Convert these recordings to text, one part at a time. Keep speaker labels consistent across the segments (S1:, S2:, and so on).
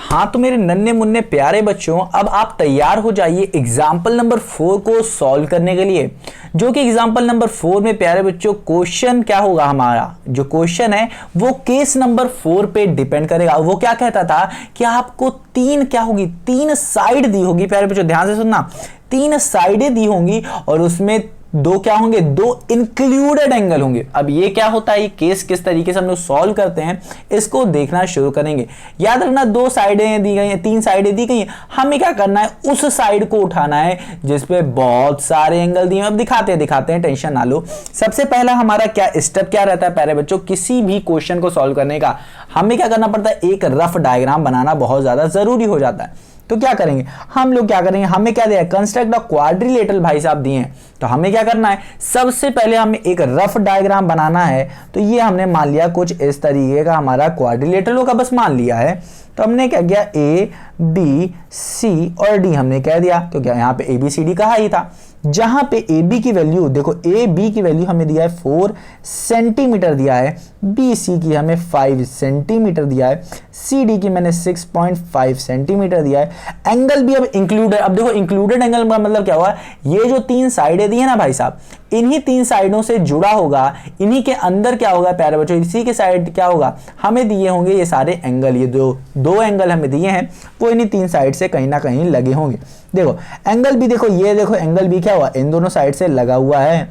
S1: हाँ तो मेरे नन्हे मुन्ने प्यारे बच्चों, अब आप तैयार हो जाइए एग्जाम्पल नंबर 4 को सॉल्व करने के लिए, जो कि एग्जाम्पल नंबर 4 में प्यारे बच्चों क्वेश्चन क्या होगा, हमारा जो क्वेश्चन है वो केस नंबर 4 पे डिपेंड करेगा। वो क्या कहता था कि आपको तीन साइड दी होगी। प्यारे बच्चों ध्यान से सुनना, तीन साइडें दी होंगी और उसमें दो क्या होंगे, दो इंक्लूडेड एंगल होंगे। अब ये क्या होता है, ये केस किस तरीके से हम लोग सॉल्व करते हैं इसको देखना शुरू करेंगे। याद रखना, दो साइडें दी गई हैं, तीन साइडें दी गई हैं, हमें क्या करना है, उस साइड को उठाना है जिसपे बहुत सारे एंगल दिए हैं। अब दिखाते हैं, टेंशन ना लो। सबसे पहला हमारा क्या स्टेप क्या रहता है प्यारे बच्चों, किसी भी क्वेश्चन को सॉल्व करने का हमें क्या करना पड़ता है, एक रफ डायग्राम बनाना बहुत ज्यादा जरूरी हो जाता है। तो क्या करेंगे हम लोग, क्या करेंगे, हमें क्या दिया है, कंस्ट्रक्ट अ क्वाड्रिलेटरल भाई साहब दिए हैं। तो हमें क्या करना है, सबसे पहले हमें एक रफ डायग्राम बनाना है। तो ये हमने मान लिया कुछ इस तरीके का हमारा क्वाड्रिलेटरल का बस मान लिया है। तो हमने क्या किया, ए बी सी और डी हमने कह दिया, क्योंकि यहाँ पे ए बी सी डी कहा ही था। जहां पे ए बी की वैल्यू देखो, ए बी की वैल्यू हमें दिया है 4 सेंटीमीटर दिया है, बी सी की हमें 5 सेंटीमीटर दिया है, सी डी की मैंने 6.5 सेंटीमीटर दिया है। एंगल भी अब इंक्लूडेड, अब देखो इंक्लूडेड एंगल का मतलब क्या हुआ, ये जो तीन साइडें दी है ना भाई साहब, इन्हीं तीन साइडों से जुड़ा होगा, इन्हीं के अंदर क्या होगा प्यारे बच्चों, इसी के साइड क्या होगा, हमें दिए होंगे ये सारे एंगल, ये दो एंगल हमें दिए हैं वो इन्हीं तीन साइड से कहीं ना कहीं लगे होंगे। देखो एंगल भी, देखो ये देखो एंगल भी क्या हुआ, इन दोनों साइड से लगा हुआ है।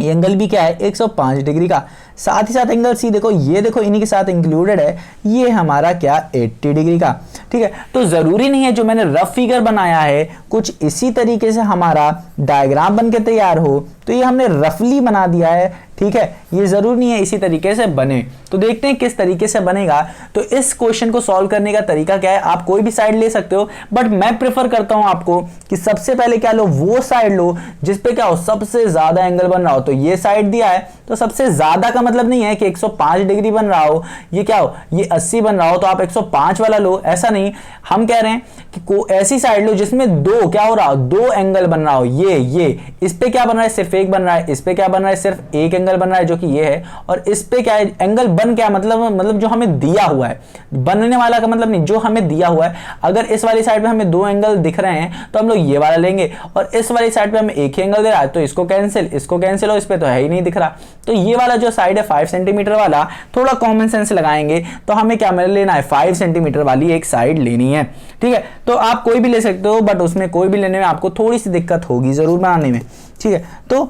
S1: ये एंगल भी क्या है, 105 डिग्री का। साथ ही साथ एंगल सी देखो, ये देखो इन्हीं के साथ इंक्लूडेड है, ये हमारा क्या 80 डिग्री का। ठीक है, तो जरूरी नहीं है जो मैंने रफ फिगर बनाया है कुछ इसी तरीके से हमारा डायग्राम बन के तैयार हो। तो ये हमने रफली बना दिया है, ठीक है, ये जरूरी नहीं है इसी तरीके से बने। तो देखते हैं किस तरीके से बनेगा। तो इस क्वेश्चन को सॉल्व करने का तरीका क्या है, आप कोई भी साइड ले सकते हो, बट मैं प्रेफर करता हूं आपको कि सबसे पहले क्या लो, वो साइड लो जिसपे क्या हो, सबसे ज्यादा एंगल बन रहा हो। तो ये साइड दिया है, तो सबसे ज्यादा का मतलब नहीं है कि 105 डिग्री बन रहा हो, ये क्या हो, ये 80 बन रहा हो तो आप 105 वाला लो, ऐसा नहीं। हम कह रहे हैं कि कोई ऐसी साइड लो जिसमें दो क्या हो रहा हो, दो एंगल बन रहा हो। ये इस पे क्या बन रहा है, सिर्फ एक बन रहा है, इस पे क्या बन रहा है, सिर्फ एक एंगल बन रहा है जो कि ये है, और इस पे क्या है, एंगल बन क्या मतलब जो हमें दिया हुआ है, बनने वाला का मतलब नहीं, जो हमें दिया हुआ है। अगर इस वाली साइड पे हमें दो एंगल दिख रहे हैं तो हम लोग ये वाला लेंगे, और इस वाली साइड पे हमें एक ही एंगल दे रहा है तो इसको कैंसिल हो, इस पे तो है ही नहीं दिख रहा। तो ये वाला जो साइड है 5 सेंटीमीटर वाला, थोड़ा कॉमन सेंस लगाएंगे तो हमें क्या लेना है, 5 सेंटीमीटर वाली एक साइड लेनी है। ठीक है, तो आप कोई भी ले सकते हो, बट उसमें कोई भी लेने में आपको थोड़ी सी दिक्कत होगी जरूर बनाने में। ठीक है, तो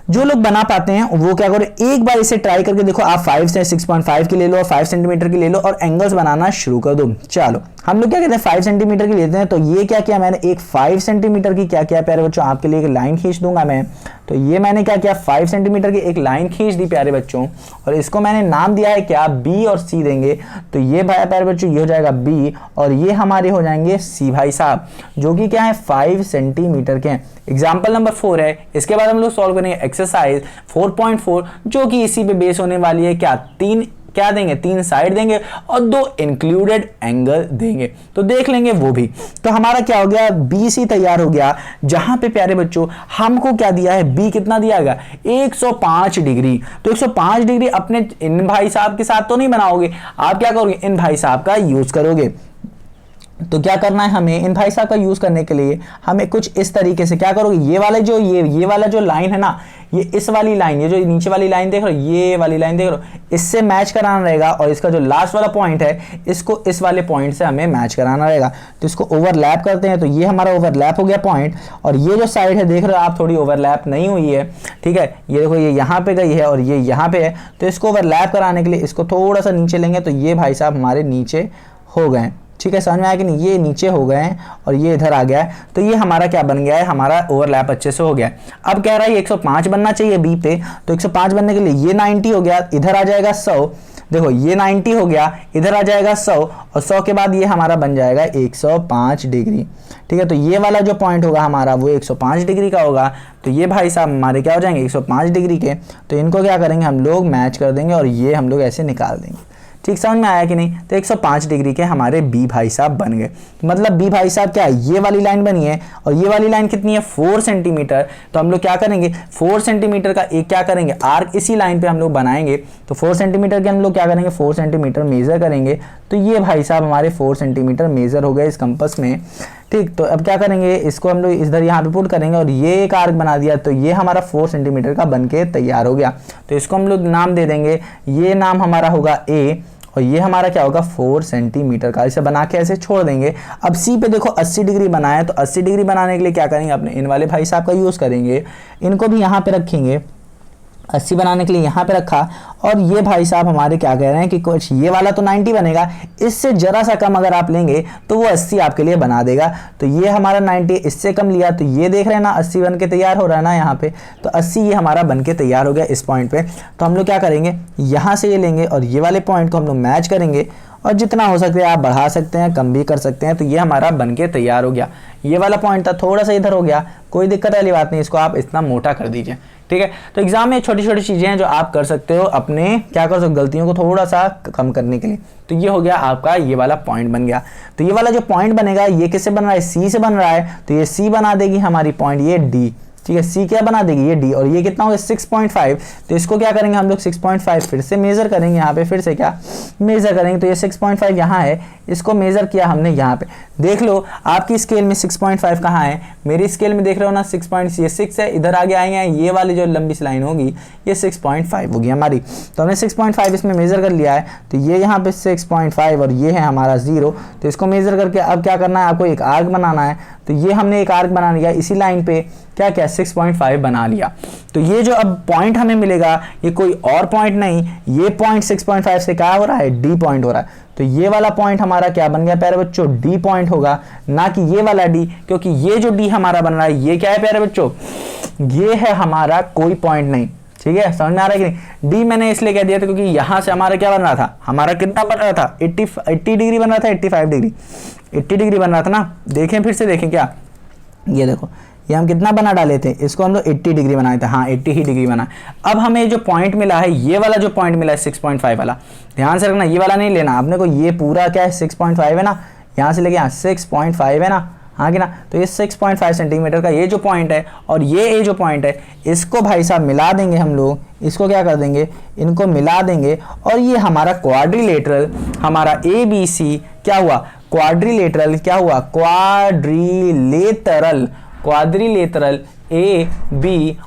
S1: जो लोग बना पाते हैं वो क्या करें, एक बार इसे ट्राई करके देखो। आप 5 से 6.5 की ले लो और 5 सेंटीमीटर की ले लो और एंगल्स बनाना शुरू कर दो। चलो हम लोग क्या कहते हैं, 5 सेंटीमीटर की लेते हैं। तो ये क्या किया मैंने, एक 5 सेंटीमीटर की क्या किया प्यारे बच्चों, आपके लिए एक लाइन खींच दूंगा मैं। तो ये मैंने क्या किया, 5 सेंटीमीटर की एक लाइन खींच दी प्यारे बच्चों, और इसको मैंने नाम दिया है क्या, बी और सी देंगे। तो ये भाई प्यारे बच्चों ये हो जाएगा बी, और ये हमारे हो जाएंगे सी भाई साहब, जो कि क्या है 5 सेंटीमीटर के हैं। एग्जाम्पल नंबर 4 है। इसके बाद हम लोग सॉल्व करेंगे एक्सरसाइज 4.4, जो कि इसी पे बेस होने वाली है। क्या देंगे, तीन साइड देंगे और दो इंक्लूडेड एंगल देंगे। तो देख लेंगे वो भी। तो हमारा क्या हो गया, बी सी तैयार हो गया, जहां पे प्यारे बच्चों हमको क्या दिया है, बी कितना दिया गया, 105 डिग्री। तो 105 डिग्री अपने इन भाई साहब के साथ तो नहीं बनाओगे, आप क्या करोगे, इन भाई साहब का यूज करोगे। तो क्या करना है हमें, इन भाई साहब का यूज करने के लिए हमें कुछ इस तरीके से क्या करोगे, ये वाला जो लाइन है ना, ये इस वाली लाइन, ये जो नीचे वाली लाइन देख रहे हो, ये वाली लाइन देख रहे हो, इससे मैच कराना रहेगा, और इसका जो लास्ट वाला पॉइंट है इसको इस वाले पॉइंट से हमें मैच कराना रहेगा। तो इसको ओवरलैप करते हैं। तो ये हमारा ओवरलैप हो गया पॉइंट, और ये जो साइड है देख रहे हो आप, थोड़ी ओवरलैप नहीं हुई है। ठीक है, ये देखो ये यहाँ पे गई है और ये यहाँ पे है। तो इसको ओवरलैप कराने के लिए इसको थोड़ा सा नीचे लेंगे, तो ये भाई साहब हमारे नीचे हो गए। ठीक है, समझ में आया कि नहीं, ये नीचे हो गए हैं और ये इधर आ गया है। तो ये हमारा क्या बन गया है, हमारा ओवरलैप अच्छे से हो गया है। अब कह रहा है 105 बनना चाहिए बी पे, तो 105 बनने के लिए ये 90 हो गया, इधर आ जाएगा 100। देखो ये 90 हो गया, इधर आ जाएगा 100, और 100 के बाद ये हमारा बन जाएगा 105 डिग्री। ठीक है, तो ये वाला जो पॉइंट होगा हमारा वो 105 डिग्री का होगा। तो ये भाई साहब हमारे क्या हो जाएंगे 105 डिग्री के। तो इनको क्या करेंगे हम लोग, मैच कर देंगे और ये हम लोग ऐसे निकाल देंगे। ठीक, समझ में आया कि नहीं। तो 105 डिग्री के हमारे बी भाई साहब बन गए। मतलब बी भाई साहब क्या है, ये वाली लाइन बनी है और ये वाली लाइन कितनी है 4 सेंटीमीटर। तो हम लोग क्या करेंगे 4 सेंटीमीटर का एक क्या करेंगे आर्क इसी लाइन पे हम लोग बनाएंगे। तो 4 सेंटीमीटर के हम लोग क्या करेंगे 4 सेंटीमीटर मेजर करेंगे। तो ये भाई साहब हमारे 4 सेंटीमीटर मेजर हो गए इस कंपास में। ठीक, तो अब क्या करेंगे इसको हम लोग इधर यहाँ पे पुट करेंगे और ये एक आर्क बना दिया। तो ये हमारा 4 सेंटीमीटर का बनके तैयार हो गया। तो इसको हम लोग नाम दे देंगे, ये नाम हमारा होगा ए और ये हमारा क्या होगा 4 सेंटीमीटर का। इसे बना के ऐसे छोड़ देंगे। अब सी पे देखो 80 डिग्री बनाया, तो 80 डिग्री बनाने के लिए क्या करेंगे अपने इन वाले भाई साहब का यूज़ करेंगे, इनको भी यहाँ पे रखेंगे। 80 बनाने के लिए यहाँ पे रखा और ये भाई साहब हमारे क्या कह रहे हैं कि कुछ ये वाला तो 90 बनेगा, इससे जरा सा कम अगर आप लेंगे तो वो 80 आपके लिए बना देगा। तो ये हमारा 90 इससे कम लिया तो ये देख रहे हैं ना 80 बन के तैयार हो रहा है ना यहाँ पे। तो 80 ये हमारा बन के तैयार हो गया इस पॉइंट पे। तो हम लोग क्या करेंगे यहाँ से ये लेंगे और ये वाले पॉइंट को हम लोग मैच करेंगे और जितना हो सकता है आप बढ़ा सकते हैं कम भी कर सकते हैं। तो ये हमारा बनके तैयार हो गया। ये वाला पॉइंट था थोड़ा सा इधर हो गया, कोई दिक्कत वाली बात नहीं, इसको आप इतना मोटा कर दीजिए। ठीक है, तो एग्जाम में छोटी छोटी चीजें हैं जो आप कर सकते हो अपने क्या कर सकते हो गलतियों को थोड़ा सा कम करने के लिए। तो ये हो गया आपका ये वाला पॉइंट बन गया। तो ये वाला जो पॉइंट बनेगा ये किससे बन रहा है सी से बन रहा है। तो ये सी बना देगी हमारी पॉइंट ये डी। ठीक है, सी क्या बना देगी ये डी और ये कितना होगा 6.5। तो इसको क्या करेंगे हम लोग 6.5 फिर से मेजर करेंगे यहाँ पे, फिर से क्या मेजर करेंगे। तो ये 6.5 यहाँ है, इसको मेजर किया हमने यहाँ पे। देख लो आपकी स्केल में 6.5 कहाँ है, मेरी स्केल में देख रहे हो ना 6. ये 6 है, इधर आगे आएंगे ये वाली जो लंबी सी लाइन होगी ये 6.5 होगी हमारी। तो हमने 6.5 इसमें मेजर कर लिया है। तो ये यहाँ पे 6.5 और ये है हमारा 0। तो इसको मेजर करके अब क्या करना है आपको एक आर्क बनाना है। तो ये हमने एक आर्क बना लिया इसी लाइन पे, क्या क्या 6.5 बना लिया। तो ये जो अब पॉइंट हमें मिलेगा ये कोई और पॉइंट नहीं, ये पॉइंट 6.5 से क्या हो रहा है डी पॉइंट हो रहा है। तो ये वाला पॉइंट हमारा क्या बन गया प्यारे बच्चों डी पॉइंट होगा, ना कि ये वाला डी, क्योंकि ये जो डी हमारा बन रहा है ये क्या है प्यारे बच्चों ये है हमारा कोई पॉइंट नहीं। ठीक है, समझ में आ रहा है कि नहीं। डी मैंने इसलिए कह दिया था क्योंकि यहां से हमारा क्या बन रहा था, हमारा कितना बन रहा था 80 डिग्री बन रहा था, 85 डिग्री 80 डिग्री बन रहा था ना। देखें फिर से देखें क्या, ये देखो ये हम कितना बना डाले थे, इसको हम लोग 80 डिग्री बनाए थे। हाँ 80 ही डिग्री बना। अब हमें जो पॉइंट मिला है ये वाला जो पॉइंट मिला है 6.5 वाला, ध्यान से रखना ये वाला नहीं लेना आपने को, ये पूरा क्या है 6.5 है ना, यहाँ से लेके यहाँ 6.5 है ना, हाँ कि ना। तो ये 6.5 सेंटीमीटर का ये जो पॉइंट है और ये जो पॉइंट है इसको भाई साहब मिला देंगे हम लोग, इसको क्या कर देंगे इनको मिला देंगे और ये हमारा क्वाड्रिलेटरल हमारा ABC क्या हुआ क्वाड्रिलेटरल क्या हुआ क्वाड्रिलेटरल AB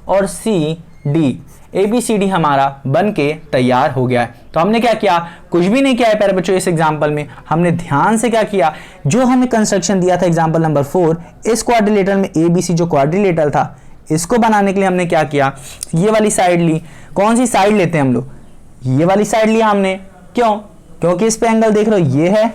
S1: और CD ABCD हमारा बन के तैयार हो गया है। तो हमने क्या किया, कुछ भी नहीं किया है प्यारे बच्चों इस एग्जांपल में। हमने ध्यान से क्या किया, जो हमें कंस्ट्रक्शन दिया था एग्जांपल नंबर 4 इस क्वाड्रिलेटरल में ABC जो क्वाड्रिलेटरल था इसको बनाने के लिए हमने क्या किया, ये वाली साइड ली। कौन सी साइड लेते हैं हम लोग, ये वाली साइड लिया हमने। क्यों, क्योंकि इस पे एंगल देख रहे हो ये है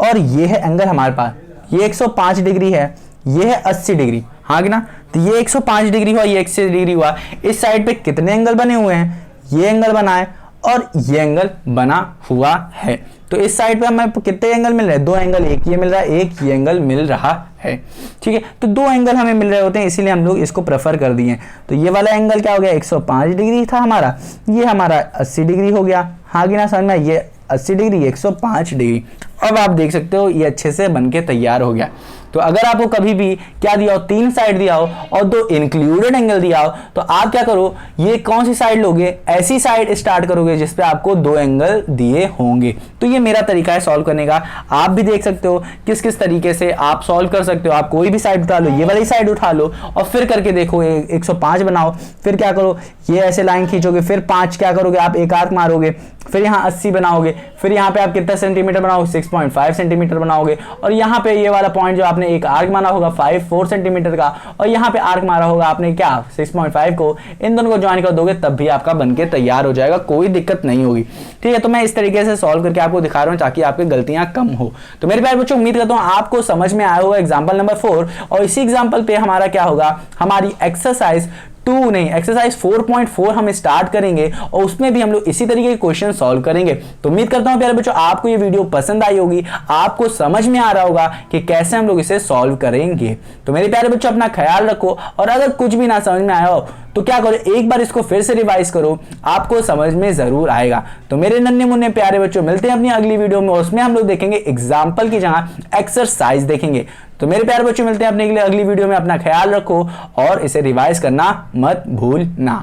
S1: और ये है एंगल हमारे पास, ये 105 डिग्री है, ये है 80 डिग्री, हाँ कि ना। तो ये 105 डिग्री हुआ, ये 80 डिग्री हुआ। इस साइड पे कितने एंगल बने हुए हैं, ये एंगल बना है और ये एंगल बना हुआ है। तो इस साइड पे हमें कितने एंगल मिल रहे हैं, 2 एंगल, एक ये मिल रहा है एक ये एंगल मिल रहा है। ठीक है, तो 2 एंगल हमें मिल रहे होते हैं इसीलिए हम लोग इसको प्रेफर कर दिए। तो ये वाला एंगल क्या हो गया 105 डिग्री था हमारा, ये हमारा 80 डिग्री हो गया, हाँ कि ना समझ में। ये 80 डिग्री 105 डिग्री। अब आप देख सकते हो ये अच्छे से बनके तैयार हो गया। तो अगर आपको कभी भी क्या दिया हो 3 साइड दिया हो और 2 इंक्लूडेड एंगल दिया हो तो आप क्या करो, ये कौन सी साइड लोगे, ऐसी साइड स्टार्ट करोगे जिसपे आपको 2 एंगल दिए होंगे। तो ये मेरा तरीका है सॉल्व करने का। आप भी देख सकते हो किस किस तरीके से आप सॉल्व कर सकते हो। आप कोई भी साइड उठा लो, ये वाली साइड उठा लो और फिर करके देखो 105 बनाओ। फिर क्या करो, ये ऐसे लाइन खींचोगे, फिर 5 क्या करोगे आप एक आर्क मारोगे, फिर यहाँ 80 बनाओगे, फिर यहाँ पे आप कितना सेंटीमीटर बनाओगे 6.5 सेंटीमीटर बनाओगे और यहाँ पे ये वाला पॉइंट जो आपने एक आर्क मारा होगा 4 सेंटीमीटर का और यहाँ पे आर्क मारा होगा आपने क्या 6.5 को, इन दोनों को ज्वाइन कर दोगे तब भी आपका बनके तैयार हो जाएगा, कोई दिक्कत नहीं होगी। ठीक है, तो मैं इस तरीके से सॉल्व करके आपको दिखा रहा हूँ ताकि आपकी गलतियां कम हो। तो मेरे प्यारे बच्चों उम्मीद करता हूँ आपको समझ में आया होगा एग्जाम्पल नंबर 4 और इसी एग्जाम्पल पे हमारा क्या होगा, हमारी एक्सरसाइज 2 नहीं, एक्सरसाइज 4.4 हम स्टार्ट करेंगे और उसमें भी हम लोग इसी तरीके के क्वेश्चन सॉल्व करेंगे। तो उम्मीद करता हूं प्यारे बच्चों आपको ये वीडियो पसंद आई होगी, आपको समझ में आ रहा होगा कि कैसे हम लोग इसे सॉल्व करेंगे। तो मेरे प्यारे बच्चों अपना ख्याल रखो, और अगर कुछ भी ना समझ में आया हो तो क्या करो, एक बार इसको फिर से रिवाइज करो, आपको समझ में जरूर आएगा। तो मेरे नन्हे मुन्ने प्यारे बच्चों मिलते हैं अपनी अगली वीडियो में, उसमें हम लोग देखेंगे एग्जाम्पल की जगह एक्सरसाइज देखेंगे। तो मेरे प्यारे बच्चों मिलते हैं अपने अगली वीडियो में, अपना ख्याल रखो और इसे रिवाइज करना मत भूलना।